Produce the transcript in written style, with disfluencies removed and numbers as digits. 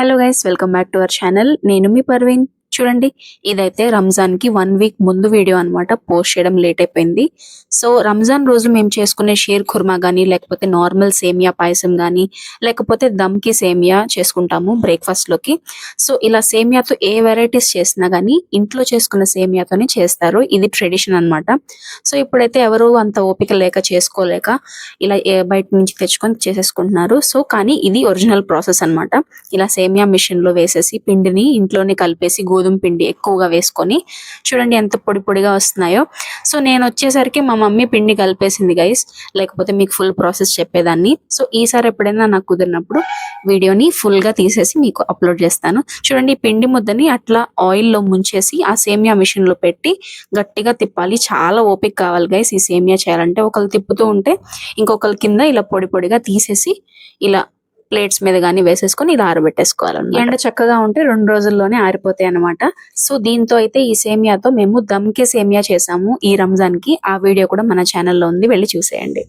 Hello guys, welcome back to our channel. నేను మీ పర్వీన్. చూడండి, ఇదైతే రంజాన్ కి 1 వీక్ ముందు వీడియో అన్నమాట. పోస్ట్ చేయడం లేట్ అయిపోయింది. సో రంజాన్ రోజు మేము చేసుకునే షేర్ ఖుర్మా గానీ, లేకపోతే నార్మల్ సేమియా పాయసం గానీ, లేకపోతే దమ్కి సేమియా చేసుకుంటాము బ్రేక్ఫాస్ట్ లోకి. సో ఇలా సేమియాతో ఏ వెరైటీస్ చేసినా గానీ ఇంట్లో చేసుకున్న సేమియాతోనే చేస్తారు. ఇది ట్రెడిషన్ అన్నమాట. సో ఇప్పుడైతే ఎవరు అంత ఓపిక లేక చేసుకోలేక ఇలా బయట నుంచి తెచ్చుకొని చేసేసుకుంటున్నారు. సో కానీ ఇది ఒరిజినల్ ప్రాసెస్ అన్నమాట. ఇలా సేమియా మిషన్ లో వేసేసి పిండిని ఇంట్లోనే కలిపేసి గోధుమ పిండి ఎక్కువగా వేసుకొని చూడండి ఎంత పొడి పొడిగా వస్తున్నాయో. సో నేను వచ్చేసరికి మా మమ్మీ పిండి కలిపేసింది గైస్, లేకపోతే మీకు ఫుల్ ప్రాసెస్ చెప్పేదాన్ని. సో ఈసారి ఎప్పుడైనా నాకు కుదిరినప్పుడు వీడియోని ఫుల్ గా తీసేసి మీకు అప్లోడ్ చేస్తాను. చూడండి, ఈ పిండి ముద్దని అట్లా ఆయిల్ లో ముంచేసి ఆ సేమియా మిషన్ లో పెట్టి గట్టిగా తిప్పాలి. చాలా ఓపిక కావాలి గైస్ ఈ సేమియా చేయాలంటే. ఒకళ్ళు తిప్పుతూ ఉంటే ఇంకొకరి కింద ఇలా పొడి పొడిగా తీసేసి ఇలా ప్లేట్స్ మీద గానీ వేసేసుకొని ఇలా ఆరబెట్టేసుకోవాలన్నమాట. ఎండ చక్కగా ఉంటే 2 రోజుల్లోనే ఆరిపోతాయి అన్నమాట. సో దీంతో అయితే ఈ సేమియాతో మేము దమ్కే సేమియా చేసాము ఈ రంజాన్ కి. ఆ వీడియో కూడా మన ఛానల్లో ఉంది, వెళ్ళి చూసేయండి.